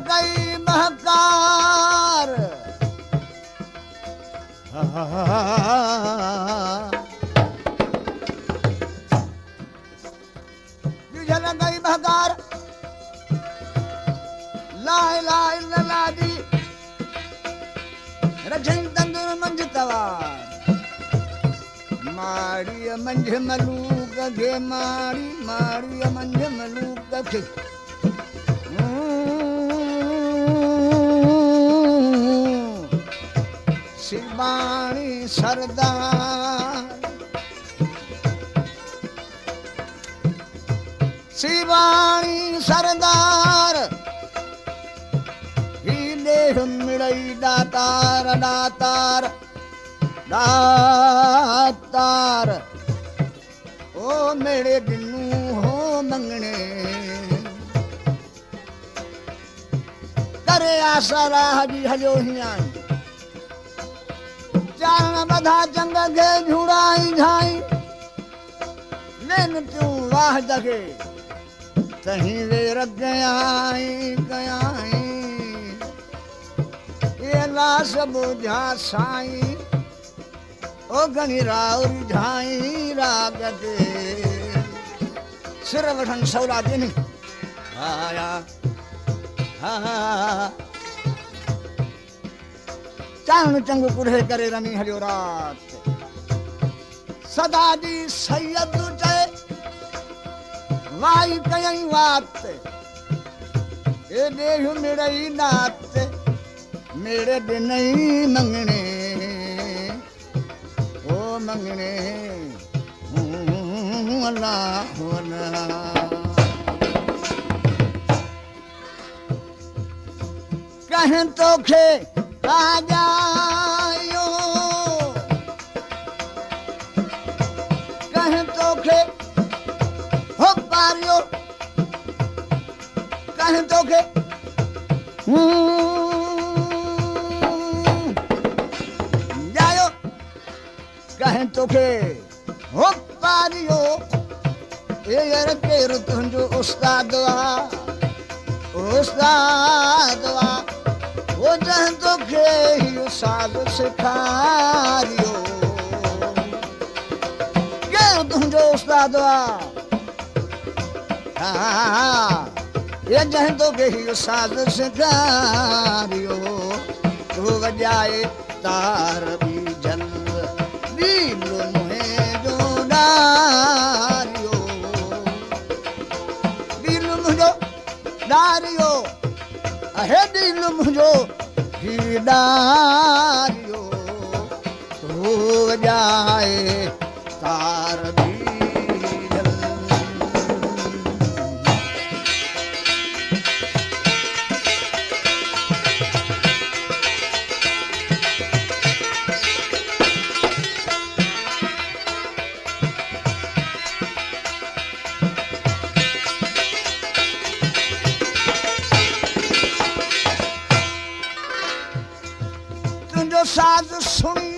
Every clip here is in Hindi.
गई महकार विझल गई महकार लाए लाए लला दी रजन तंदुर मंझ तवार माड़ी मंझ मलूक गे माड़ी मंझ मलूक गे शिवाणी सरदार शिवाणी सरदार ही देह मिलई दातार दातार दातार ओ मेरे दिनू हो मंगने करे आसरा हजी हजो हियां चारण बधा चंग गे झुड़ाई झाई लेन तू वाह दगे तहीं वे रग गयाई गयाई ये लाश बुझा साई ओ गणी राउरी झाई रागते सिर वठन सौरा दिन आया चाण चंग कुढ़े करे रमी हरियो रात सदा दी सैयद चए वाई कयई वात ए देह मेरई नात मेरे दिन ही मंगने ओ मंगने अल्लाह कहें तो खे आ जायो कहें तो खे हो पारियो कहें तो खे जायो कहें तो खे हो पारियो ये यार केर तुंजो उस्ताद वा वो जह तो खे ही साज सिखारियो के तुंजो उस्ताद ये जह तो खे ही साज सिखारियो तू वजाए तार भी जल दिल मुहे जो डारियो दिल मुझो डारियो अहे दिल मुझो डारियो तो जाए तार भी साज सुनी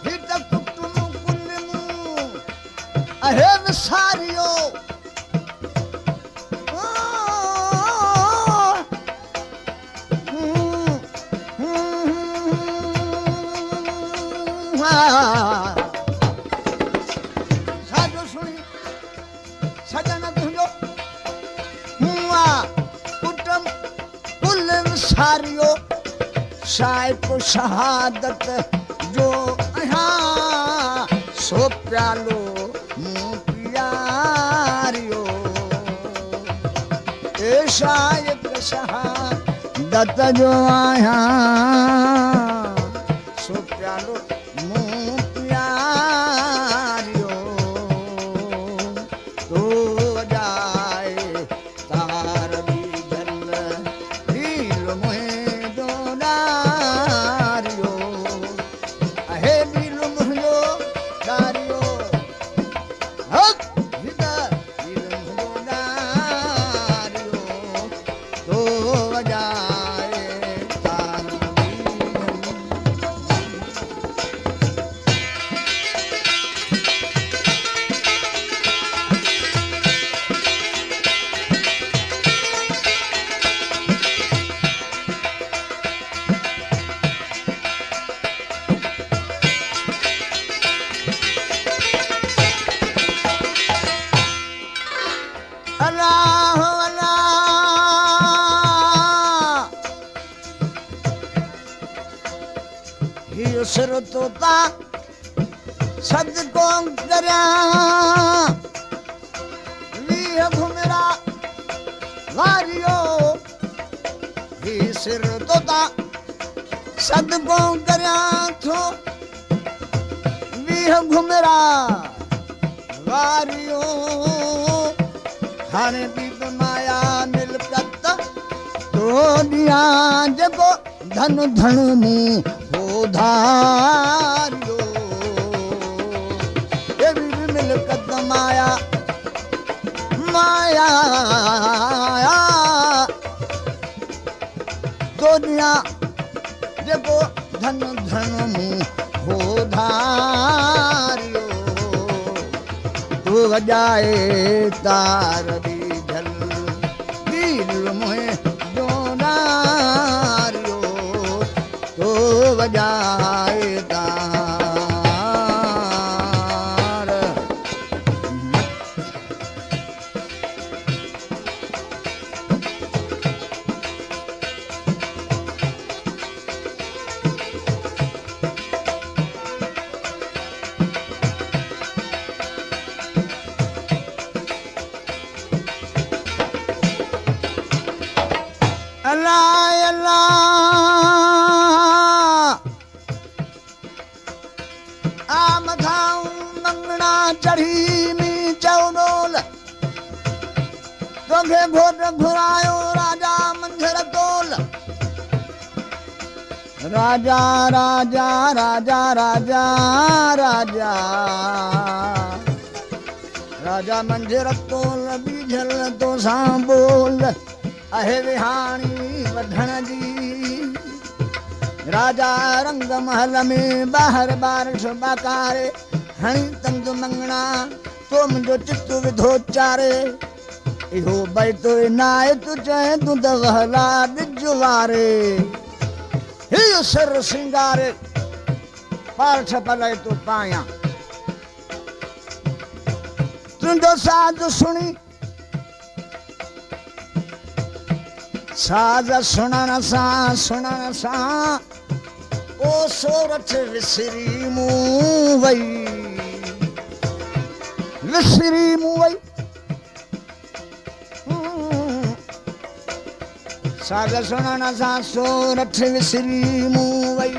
ही तक तुम कुल्लू अहे विसारियो साजो सुनी सजन तुझो हुआ कुटुम कुल विसारियो साहिब शहादत जो यहाँ सो प्यालो मुँह प्यारियो ए साहिब शहादत जो यहाँ सो प्यालो मुँह प्यारियो तो जाए तार भी जल दिल मुहे जाए तार सिर तोता सदको करिया वीह घुमरा वारियो ही सिर तोता सदको करिया थो वीह घुमरा वारियो हाणे बि माया मिलकत तो दिया जको धन धन में हो धारियो ये भी मिलकत माया माया तो दिया जको धन धन में हो धारियो तू वजाए तार दी झल दिल मोहे जोनारियो तो वजाए तार अल्लाह अल्लाह आम खाऊं मंगना चढ़ी में चौडोल तोखे घोट घुरायो राजा मंझर तोल राजा राजा राजा राजा राजा राजा मंझर तोल बीझल तो सां बोल आहे विहाणी वधण जी राजा रंग महल में बाहर बारिश बाकारे हणी तंग मंगना तो मुंहिंजो चित विधो चारे इहो बैत नाए तू चए तू त वहला ॾिज वारे हीउ सिर सिंगारे पार्थ पलय तू पायां तुंहिंजो साज सुणी साज सुनण सां ओ सोरठ विसरी मूं वई साज सुनण सां सोरठ विसरी मूं वई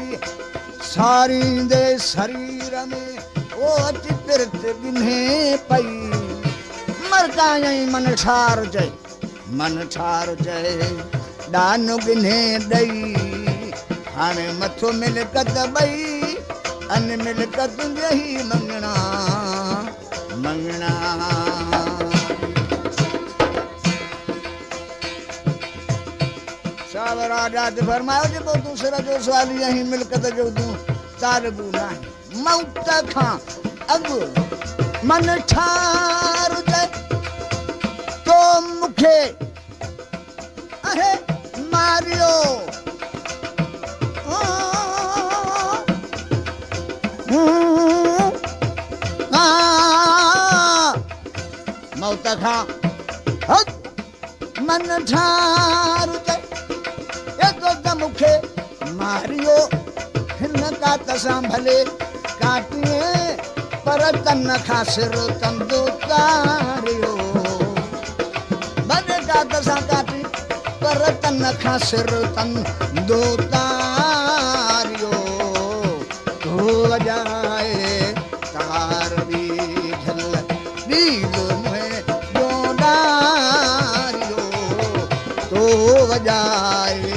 सारी दे शरीर में ओ अची पिरत बिन्हे पई मरकायई मन ठार चए डान गिन्हे ॾई हाणे मथो मिलकत ॿई अन मिलकत यही मंगना मंगना साव राजा ते फरमायो जेको तूं सिर जो सवाली आहीं मिलकत जो तूं तारबू नाहे मौत खां अॻु मन ठार चए तो मूंखे आहे मारियो मौत खां मन ठार चए त मूंखे मारियो हिन कात सां भले काटिए पर तन खां सिर तंदो तारियो भले कात सां काटी पर तन खां सिर तंदो तारियो तो वजाए तार बि झल नील में जोडारियो तो वजाए